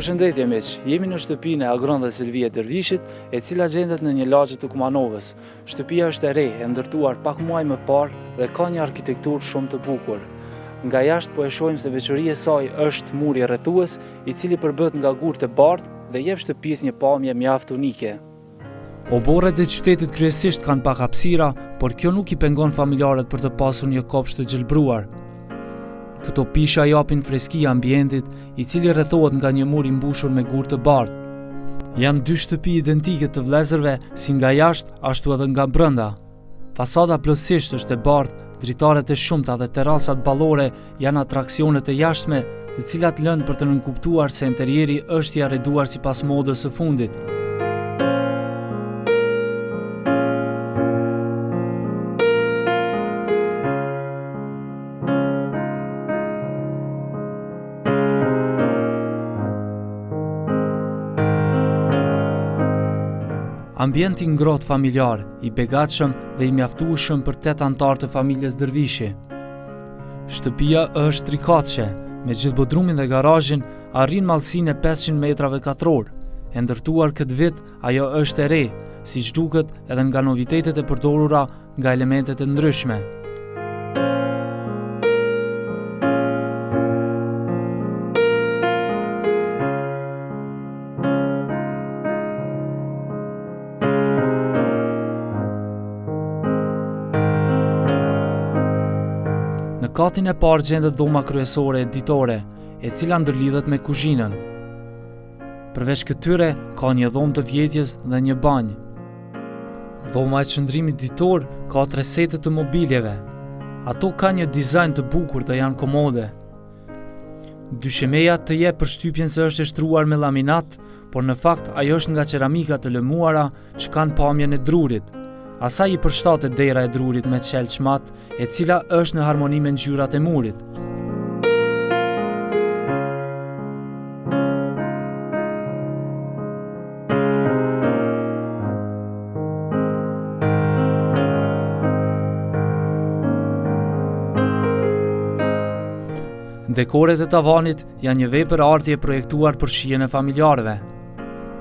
Përshëndetje miq, jemi në shtëpinë e Agron dhe Silvie Dervishit, e cila gjendet në një lagje të Kumanovës. Shtëpia është e re, e ndërtuar pak muaj më parë dhe ka një arkitekturë shumë të bukur. Nga jashtë po e shohim se veçoria e saj është muri rrethues, i cili përbëhet nga gur të bardhë dhe jep shtëpisë një pamje mjaft unike. Oborret e qytetit kryesisht kanë pak hapësira, por kjo nuk i pengon familjarët për të pasur një kopsht të gjelbruar. Këto pisha japin freski ambientit, i cili rrethohet nga një mur i mbushur me gur të bardhë. Janë dy shtëpi identike të vëllezërve, si nga jashtë ashtu edhe nga brenda. Fasada plotësisht është e bardhë, dritaret e shumta dhe terrasat ballore janë atraksione të jashtme, të cilat lënë për të nënkuptuar se interieri është i arreduar sipas modës së fundit. Ambienti ngrohtë familjar, i begatshëm dhe i mjaftueshëm për 8 anëtar të familjes Dervishi. Shtëpia është trikatëshe, me gjithë bodrumin dhe garazhin arrin mallësinë e 500 metrave katror. E ndërtuar këtë vit, ajo është e re, siç duket edhe nga novitetet e përdorura nga elementet e ndryshme. Në katin e parë gjendet dhoma kryesore e ditore, e cila ndërlidhet me kuzhinën. Përveç këtyre, ka një dhomë të vjetjes dhe një banjë. Dhoma e qëndrimit ditor ka 3 sete të mobiljeve. Ato ka një dizajn të bukur dhe janë komode. Dyshemeja të jep përshtypjen se është e shtruar me laminat, por në fakt ajo është nga qeramika të lëmuara që kanë pamjen e drurit. Asaj i përshtatet dera e drurit me qelë çmat, e cila është në harmoni me ngjyrat e murit. Dekoret e tavanit janë një vepër arti e projektuar për shijen e familjarëve.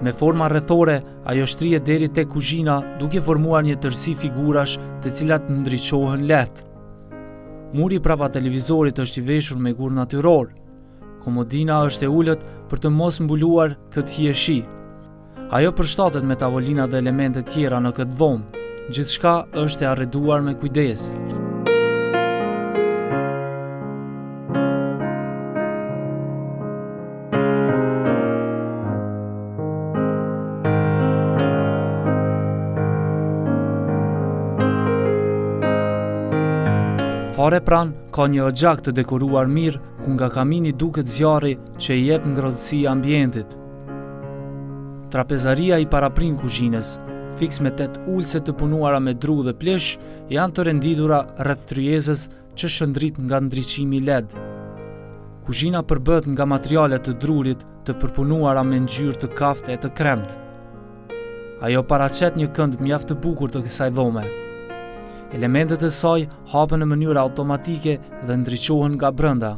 Me forma rrethore, ajo shtrihet deri tek kuzhina duke formuar një tërësi figurash të cilat ndriçohen lehtë. Muri prapa televizorit është i veshur me gur natyror. Komodina është e ulët për të mos mbuluar këtë hieshi. Ajo përshtatet me tavolina dhe elemente tjera në këtë dhomë. Gjithçka është e arreduar me kujdes. Fare pranë ka një oxhak të dekoruar mirë, ku nga kamini duket zjarri që i jep ngrohtësi ambientit. Trapezaria i paraprin kuzhinës, fiks me 8 ulse të punuara me dru dhe plesh, janë të renditura rreth tryezës që shëndrit nga ndriçimi LED. Kuzhina përbëhet nga materiale të drurit të përpunuara me ngjyrë të kaftë e të kremtë. Ajo paraqet një kënd mjaft të bukur të kësaj dhome. Elementet e saj hapen në mënyrë automatike dhe ndriçohen nga brenda.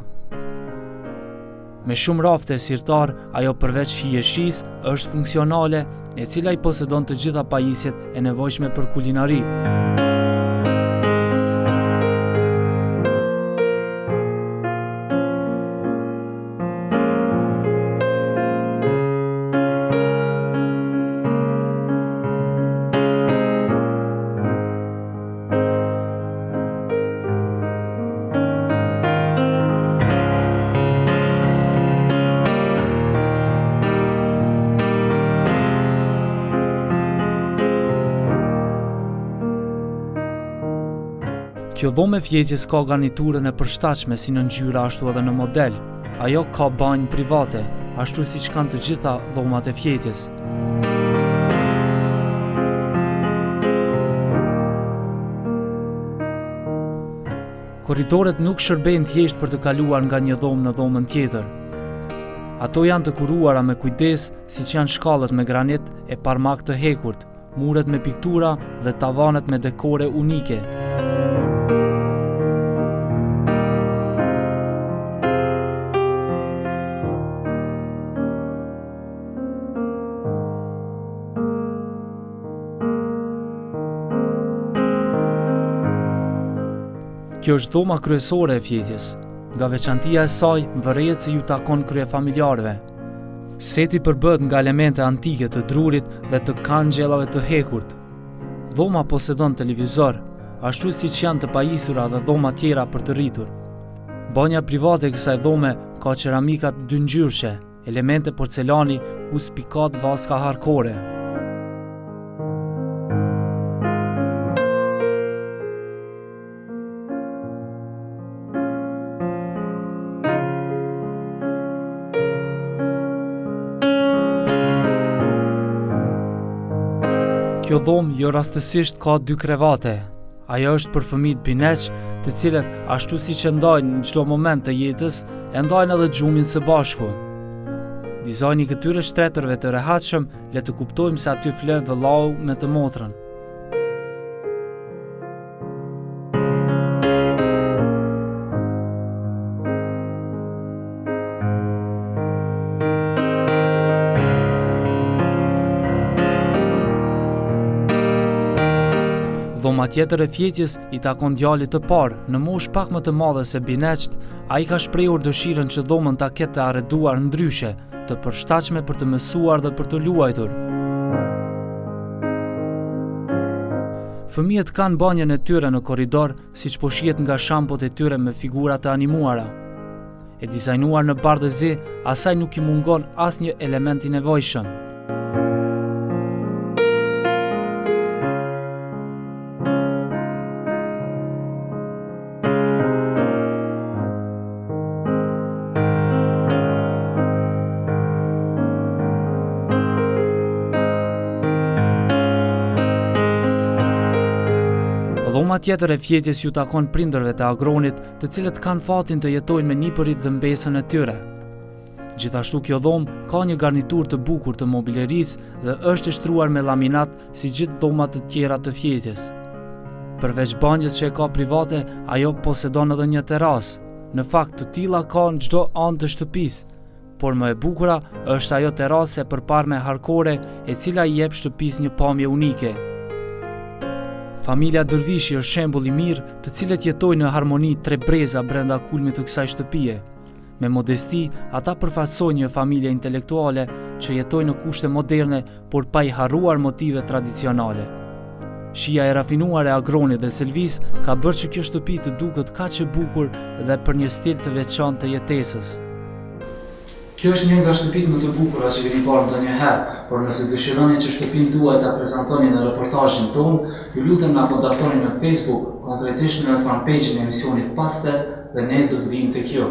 Me shumë rafte e sirtar, ajo përveç hijeshisë është funksionale, e cila i posedon të gjitha pajisjet e nevojshme për kulinari. Kjo dhomë e vjetjes ka garniturën e përshtatshme si në ngjyra ashtu edhe në model. Ajo ka banjë private, ashtu siç kanë të gjitha dhomat e vjetjes. Korridoret nuk shërbejnë thjesht për të kaluar nga një dhomë në dhomën tjetër. Ato janë të kuruara me kujdes, siç janë shkallët me granit e parmak të hekurt, muret me piktura dhe tavanet me dekore unike. Kjo është dhoma kryesore e Fjetjes. Nga veçantia e saj vërehet se ju takon kryefamiljarëve. Seti përbëhet nga elemente antike të drurit dhe të kangjellave të hekurt. Dhoma posedon televizor, ashtu siç janë të pajisura dhe dhoma tjera për të rritur. Banja private e kësaj dhome ka qeramika dy ngjyrshe, elemente porcelani ku spikat vaska harkore. Kjo dhomë jo rastësisht ka dy krevate. Ajo është për fëmijët bineq, të cilët ashtu siç e ndajnë në çdo moment të jetës, e ndajnë edhe gjumin së bashku. Dizajni i këtyre shtretërve të rehatshëm le të kuptojmë se aty fle vëllau me të motrën. Dhoma tjetër e Fjetjes i takon djalit të parë, në moshë pak më të madhe se bineqt, ai ka shprehur dëshirën që dhomën ta ketë të arreduar ndryshe, të përshtatshme për të mësuar dhe për të luajtur. Fëmijët kanë banjën e tyre në korridor, siç po shihet nga shampot e tyre me figura të animuara. E dizajnuar në bardhë zi, asaj nuk i mungon asnjë element i nevojshëm. Dhoma tjetër e Fjetjes ju takon prindërve të Agronit, të cilët kanë fatin të jetojnë me nipërit dhe mbesën e tyre. Gjithashtu kjo dhomë ka një garnitur të bukur të mobilerisë dhe është e shtruar me laminat si gjithë dhomat të tjera të Fjetjes. Përveç banjës që e ka private, ajo posedon edhe një terasë. Në fakt të tilla ka në çdo anë të shtëpisë, por më e bukura është ajo terasë e përparme harkore, e cila i jep shtëpisë një pamje unike. Familja Dërvishi është shembull i mirë, të cilët jetojnë në harmoni tre breza brenda kulmit të kësaj shtëpie. Me modesti, ata përfaqësojnë një familje intelektuale që jetojnë në kushte moderne, por pa i harruar motive tradicionale. Shija e rafinuar e Agronit dhe Selvis ka bërë që kjo shtëpi të duket kaq e bukur dhe për një stil të veçantë të jetesës. Kjo është një nga shtëpitë më të bukura që keni parë ndonjëherë, por nëse dëshironi që shtëpinë tuaj ta prezantoni në reportazhin tonë, ju lutem na kontaktoni në Facebook, konkretisht në fanpage-in e emisionit Paste, dhe ne do të vijmë tek ju.